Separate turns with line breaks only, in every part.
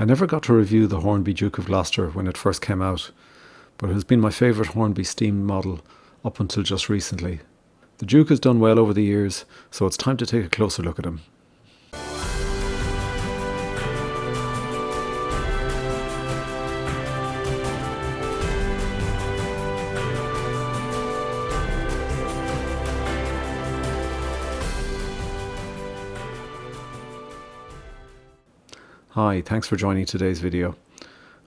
I never got to review the Hornby Duke of Gloucester when it first came out, but it has been my favourite Hornby steam model up until just recently. The Duke has done well over the years, so it's time to take a closer look at him. Hi, thanks for joining today's video.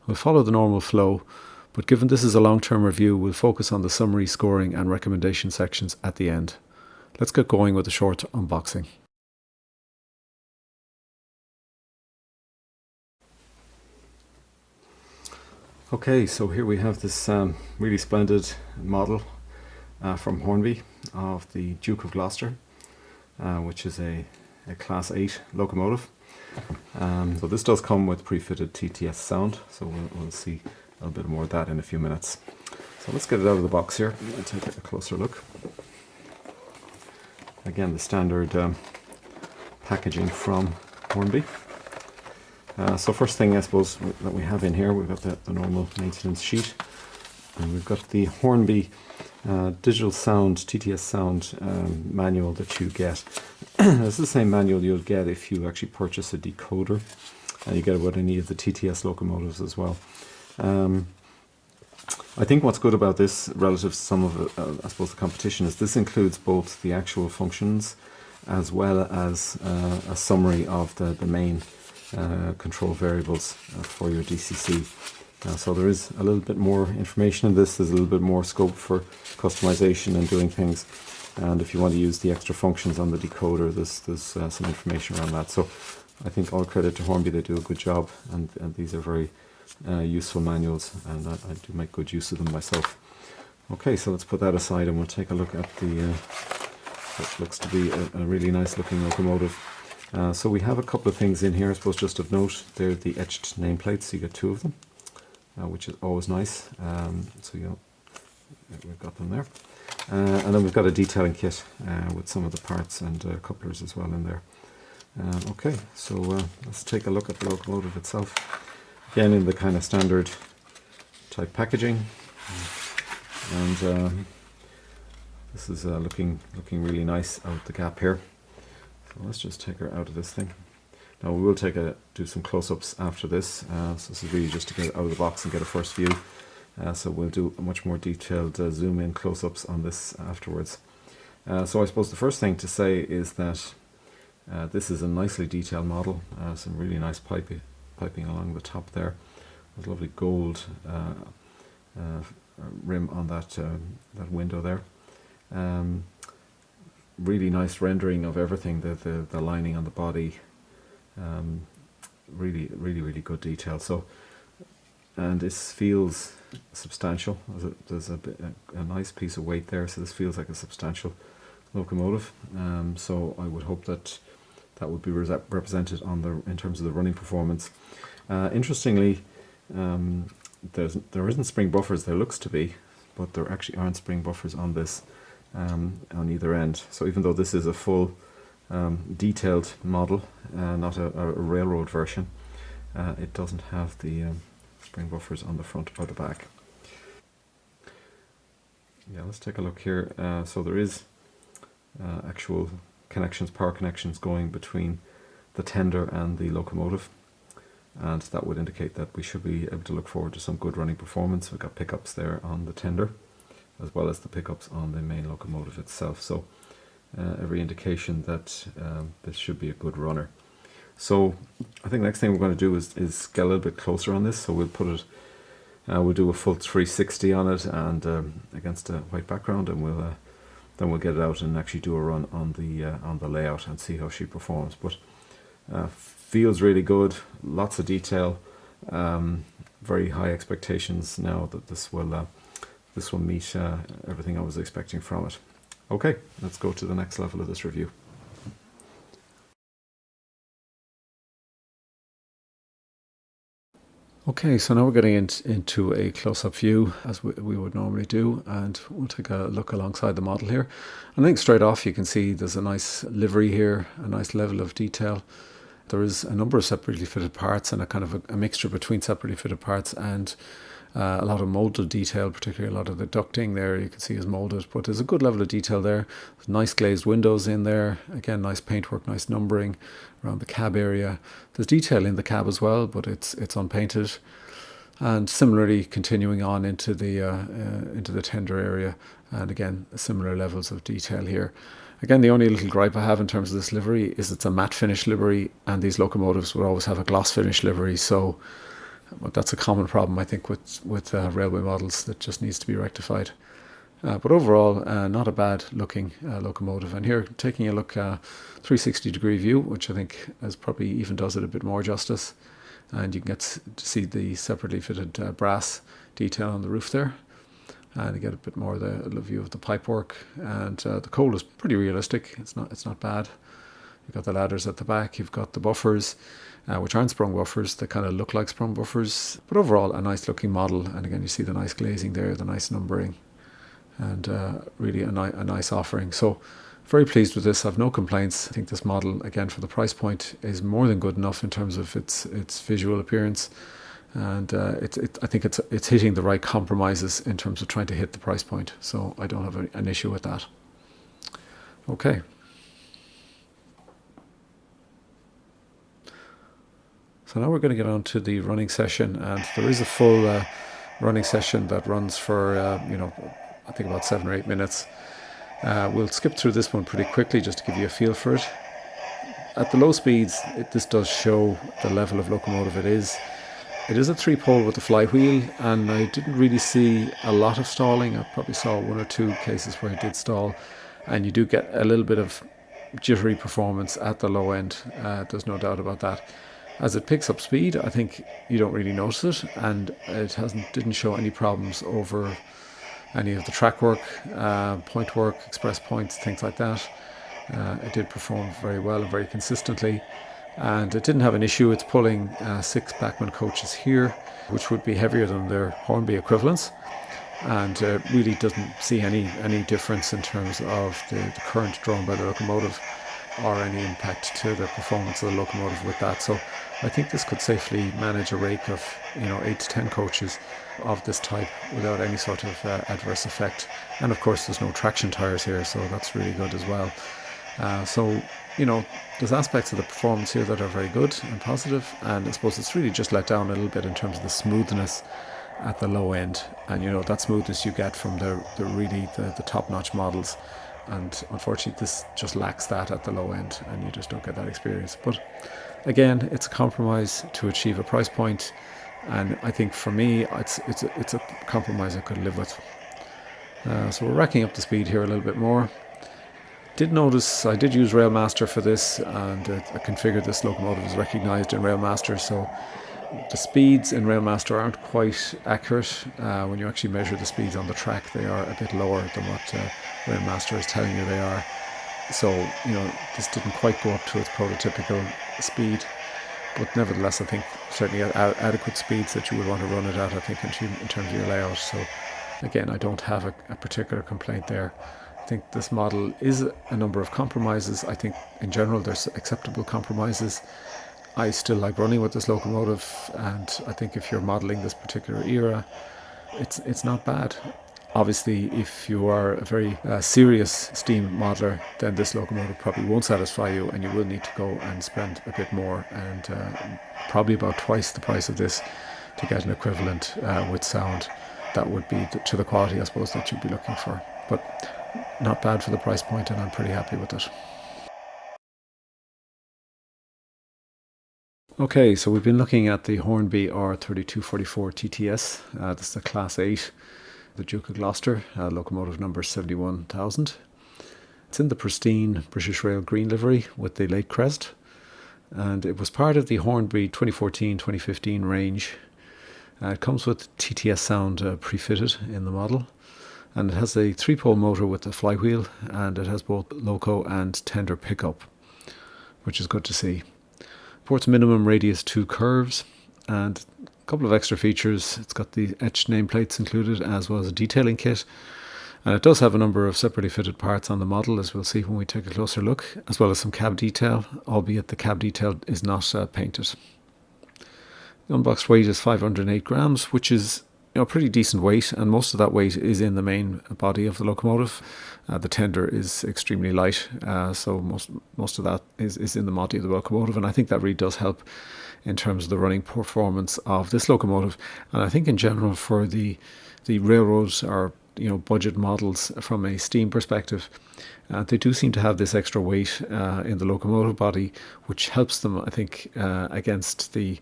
We'll follow the normal flow, but given this is a long-term review, we'll focus on the summary, scoring and recommendation sections at the end. Let's get going with a short unboxing. Okay, so here we have this really splendid model from Hornby of the Duke of Gloucester, which is a Class 8 locomotive. So this does come with pre-fitted TTS sound, so we'll see a little bit more of that in a few minutes. So let's get it out of the box here and take a closer look. Again, the standard packaging from Hornby. So first thing I suppose that we have in here, we've got the normal maintenance sheet, and we've got the Hornby digital sound, TTS sound manual that you get. This is the same manual you'll get if you actually purchase a decoder, and you get it with any of the TTS locomotives as well. I think what's good about this relative to some of I suppose the competition is this includes both the actual functions as well as a summary of the main control variables for your DCC. So there is a little bit more information in this. There's a little bit more scope for customization and doing things, and if you want to use the extra functions on the decoder, there's some information around that. So I think all credit to Hornby, they do a good job, and these are very useful manuals, and I do make good use of them myself. Okay, so let's put that aside and we'll take a look at the what looks to be a really nice looking locomotive. So we have a couple of things in here, I suppose just of note. They're the etched nameplates, you get two of them, which is always nice. So we've got them there. And then we've got a detailing kit with some of the parts and couplers as well in there. Okay, so let's take a look at the locomotive itself. Again, in the kind of standard type packaging, and this is looking really nice out the gap here. So let's just take her out of this thing. Now we will do some close-ups after this. So this is really just to get it out of the box and get a first view. So we'll do a much more detailed zoom-in close-ups on this afterwards. So I suppose the first thing to say is that this is a nicely detailed model. Some really nice piping along the top there. There's a lovely gold rim on that window there. Really nice rendering of everything. The lining on the body. Really good detail. So, and this feels substantial. There's a nice piece of weight there, so this feels like a substantial locomotive. So I would hope that would be represented in terms of the running performance. Interestingly, there isn't spring buffers. There looks to be, but there actually aren't spring buffers on this on either end. So even though this is a full detailed model, not a railroad version, it doesn't have the spring buffers on the front or the back. Yeah, let's take a look here. So there is actual connections, power connections going between the tender and the locomotive, and that would indicate that we should be able to look forward to some good running performance. We've got pickups there on the tender as well as the pickups on the main locomotive itself, so every indication that this should be a good runner. So I think the next thing we're going to do is get a little bit closer on this. So we'll put it, we'll do a full 360 on it and against a white background, and then we'll get it out and actually do a run on the layout and see how she performs. But feels really good, lots of detail, very high expectations now that this will meet everything I was expecting from it. Okay, let's go to the next level of this review. Okay, so now we're getting into a close-up view as we would normally do, and we'll take a look alongside the model here. I think straight off you can see there's a nice livery here, a nice level of detail. There is a number of separately fitted parts and a kind of a mixture between separately fitted parts and a lot of moulded detail, particularly a lot of the ducting there you can see is moulded, but there's a good level of detail there. There's nice glazed windows in there, again nice paintwork, nice numbering around the cab area. There's detail in the cab as well, but it's unpainted. And similarly continuing on into the tender area, and again similar levels of detail here. Again, the only little gripe I have in terms of this livery is it's a matte finish livery, and these locomotives would always have a gloss finish livery, so that's a common problem I think with railway models that just needs to be rectified. But overall, not a bad looking locomotive. And here, taking a look, 360 degree view, which I think probably even does it a bit more justice. And you can get to see the separately fitted brass detail on the roof there. And you get a bit more of the view of the pipework. And the coal is pretty realistic. It's not bad. You've got the ladders at the back. You've got the buffers, which aren't sprung buffers. They kind of look like sprung buffers. But overall, a nice looking model. And again, you see the nice glazing there, the nice numbering. And really a nice offering. So very pleased with this. I've no complaints. I think this model, again, for the price point, is more than good enough in terms of its visual appearance, and I think it's hitting the right compromises in terms of trying to hit the price point. So I don't have an issue with that. Okay. So now we're going to get on to the running session, and there is a full running session that runs for I think about 7 or 8 minutes. We'll skip through this one pretty quickly just to give you a feel for it. At the low speeds, this does show the level of locomotive it is. It is a 3-pole with a flywheel, and I didn't really see a lot of stalling. I probably saw 1 or 2 cases where it did stall, and you do get a little bit of jittery performance at the low end. There's no doubt about that. As it picks up speed, I think you don't really notice it, and it didn't show any problems over any of the track work, point work, express points, things like that. It did perform very well and very consistently, and it didn't have an issue. It's pulling 6 Bachmann coaches here, which would be heavier than their Hornby equivalents, and really doesn't see any difference in terms of the current drawn by the locomotive or any impact to the performance of the locomotive with that. So I think this could safely manage a rake of 8 to 10 coaches of this type without any sort of adverse effect. And of course there's no traction tires here, so that's really good as well. So there's aspects of the performance here that are very good and positive, and I suppose it's really just let down a little bit in terms of the smoothness at the low end, and that smoothness you get from the top-notch models. And unfortunately this just lacks that at the low end, and you just don't get that experience. But again, it's a compromise to achieve a price point, and I think for me it's a compromise I could live with. So we're racking up the speed here a little bit more. Did notice I did use Railmaster for this, and I configured this locomotive as recognised in Railmaster, so the speeds in Railmaster aren't quite accurate. When you actually measure the speeds on the track, they are a bit lower than what Railmaster is telling you they are. So, this didn't quite go up to its prototypical speed, but nevertheless, I think certainly at adequate speeds that you would want to run it at, I think, in terms of your layout. So, again, I don't have a particular complaint there. I think this model is a number of compromises. I think, in general, there's acceptable compromises. I still like running with this locomotive, and I think if you're modelling this particular era, it's not bad. Obviously, if you are a very serious steam modeler, then this locomotive probably won't satisfy you, and you will need to go and spend a bit more, and probably about twice the price of this to get an equivalent with sound that would be to the quality, I suppose, that you'd be looking for. But not bad for the price point, and I'm pretty happy with it. Okay, so we've been looking at the Hornby R3244TTS. This is a Class 8, the Duke of Gloucester, locomotive number 71,000. It's in the pristine British Rail green livery with the late crest, and it was part of the Hornby 2014-2015 range. It comes with TTS sound pre-fitted in the model, and it has a 3-pole motor with a flywheel, and it has both loco and tender pickup, which is good to see. Ports minimum radius 2 curves, and a couple of extra features. It's got the etched nameplates included, as well as a detailing kit,
And it does have a number of separately fitted parts on the model, as we'll see when we take a closer look, as well as some cab detail, albeit the cab detail is not painted. The unboxed weight is 508 grams, which is pretty decent weight, and most of that weight is in the main body of the locomotive. The tender is extremely light, so most of that is in the body of the locomotive, and I think that really does help in terms of the running performance of this locomotive. And I think in general for the railroads or budget models from a steam perspective, they do seem to have this extra weight in the locomotive body, which helps them, I think, against the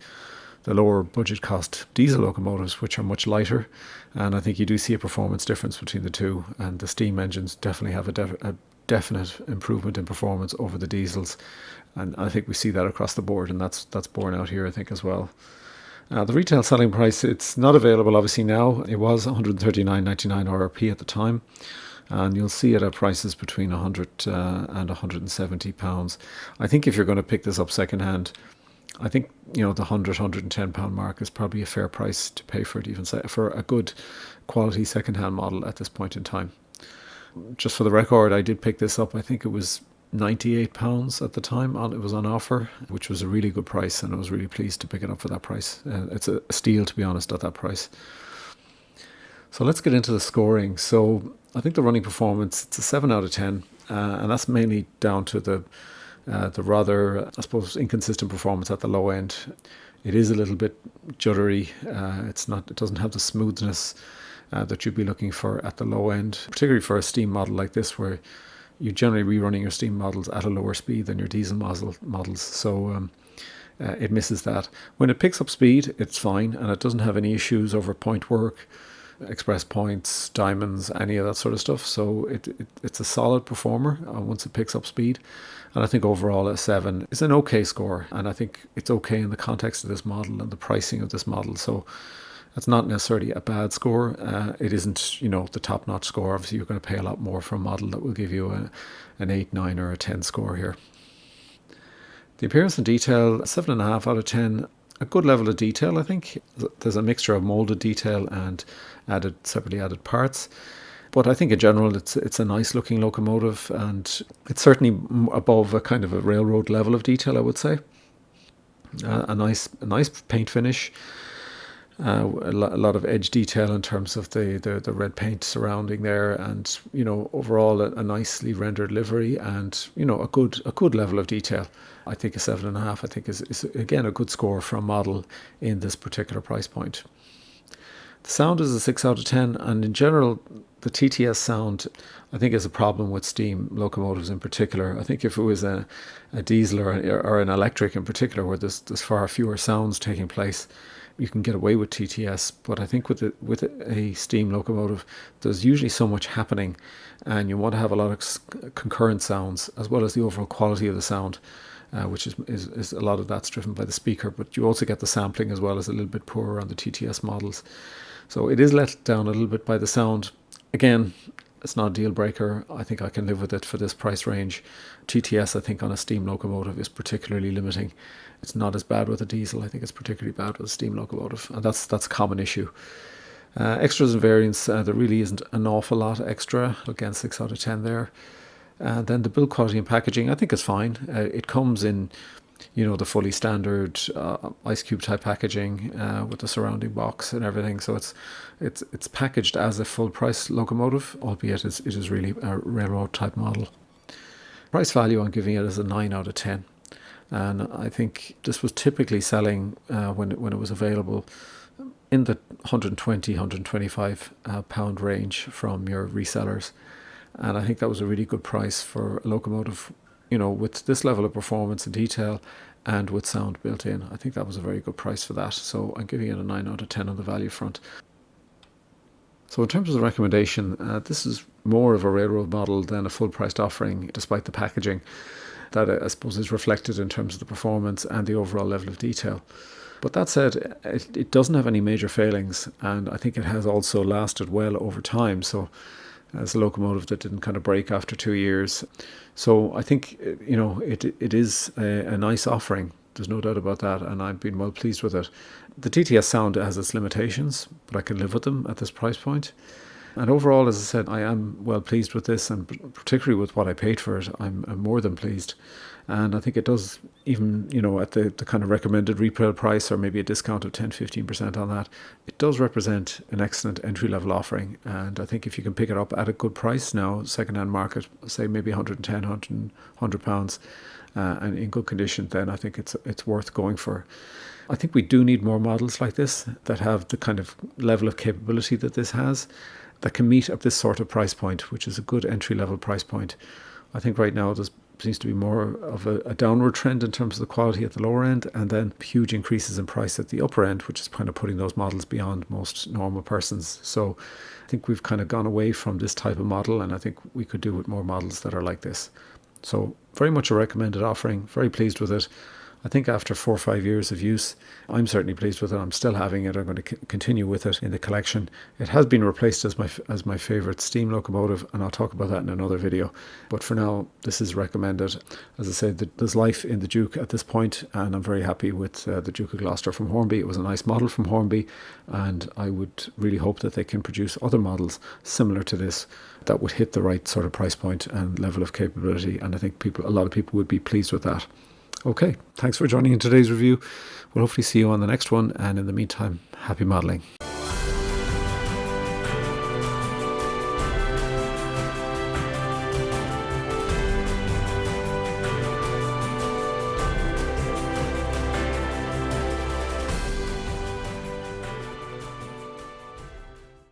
lower budget cost diesel locomotives, which are much lighter. And I think you do see a performance difference between the two, and the steam engines definitely have a definite improvement in performance over the diesels, and I think we see that across the board, and that's borne out here, I think, as well. The retail selling price, it's not available obviously now. It was $139.99 RRP at the time, and you'll see it at prices between £100 and £170. I think if you're going to pick this up secondhand, I think the £100-110 mark is probably a fair price to pay for it, even for a good quality second-hand model at this point in time. Just for the record, I did pick this up. I think it was £98 at the time. It was on offer, which was a really good price, and I was really pleased to pick it up for that price. It's a steal, to be honest, at that price. So let's get into the scoring. So I think the running performance, it's a 7 out of 10, and that's mainly down to the rather, I suppose, inconsistent performance at the low end. It is a little bit juddery. It doesn't have the smoothness that you'd be looking for at the low end, particularly for a steam model like this, where you're generally rerunning your steam models at a lower speed than your diesel models. So it misses that. When it picks up speed, it's fine, and it doesn't have any issues over point work, express points, diamonds, any of that sort of stuff. So it's a solid performer once it picks up speed. And I think overall a 7 is an okay score, and I think it's okay in the context of this model and the pricing of this model. So it's not necessarily a bad score. It isn't, the top-notch score. Obviously, you're going to pay a lot more for a model that will give you an 8, 9 or a 10 score here. The appearance and detail, 7.5 out of 10. A good level of detail, I think. There's a mixture of moulded detail and separately added parts. But I think in general it's a nice looking locomotive, and it's certainly above a kind of a railroad level of detail, I would say. A nice paint finish. A lot of edge detail in terms of the red paint surrounding there, and overall a nicely rendered livery, and a good level of detail. I think a 7.5 I think is again a good score for a model in this particular price point. The sound is a 6 out of 10, and in general the TTS sound, I think, is a problem with steam locomotives in particular. I think if it was a diesel or an electric in particular, where there's far fewer sounds taking place, you can get away with TTS. But I think with a steam locomotive, there's usually so much happening, and you want to have a lot of concurrent sounds, as well as the overall quality of the sound, which is a lot of that's driven by the speaker. But you also get the sampling as well as a little bit poorer on the TTS models. So it is let down a little bit by the sound. Again, it's not a deal breaker. I think I can live with it for this price range. TTS, I think, on a steam locomotive is particularly limiting. It's not as bad with a diesel. I think it's particularly bad with a steam locomotive, and that's a common issue. Extras and variants, there really isn't an awful lot extra. Again, 6 out of 10 there. Then the build quality and packaging, I think, is fine. It comes in the fully standard ice cube type packaging with the surrounding box and everything. So it's packaged as a full price locomotive, albeit it is really a railroad type model. Price value, I'm giving it as a 9 out of 10. And I think this was typically selling when it was available in the 120, 125 pound range from your resellers. And I think that was a really good price for a locomotive, with this level of performance and detail and with sound built in. I think that was a very good price for that. So I'm giving it a 9 out of 10 on the value front. So in terms of the recommendation, this is more of a railroad model than a full-priced offering, despite the packaging that I suppose is reflected in terms of the performance and the overall level of detail. But that said, it doesn't have any major failings, and I think it has also lasted well over time. So as a locomotive that didn't kind of break after 2 years. So I think, it is a nice offering. There's no doubt about that, and I've been well pleased with it. The TTS sound has its limitations, but I can live with them at this price point. And overall, as I said, I am well pleased with this, and particularly with what I paid for it, I'm more than pleased. And I think it does, even, at the kind of recommended retail price, or maybe a discount of 10-15% on that, it does represent an excellent entry-level offering. And I think if you can pick it up at a good price now, second-hand market, say maybe 110, 100 pounds, and in good condition, then I think it's worth going for. I think we do need more models like this that have the kind of level of capability that this has, that can meet at this sort of price point, which is a good entry-level price point. I think right now there seems to be more of a downward trend in terms of the quality at the lower end, and then huge increases in price at the upper end, which is kind of putting those models beyond most normal persons. So I think we've kind of gone away from this type of model, and I think we could do with more models that are like this. So very much a recommended offering, very pleased with it. I think after 4 or 5 years of use, I'm certainly pleased with it. I'm still having it. I'm going to continue with it in the collection. It has been replaced as my favourite steam locomotive, and I'll talk about that in another video. But for now, this is recommended. As I said, there's life in the Duke at this point, and I'm very happy with the Duke of Gloucester from Hornby. It was a nice model from Hornby, and I would really hope that they can produce other models similar to this that would hit the right sort of price point and level of capability, and I think a lot of people would be pleased with that. Okay, thanks for joining in today's review. We'll hopefully see you on the next one, and in the meantime, happy modelling.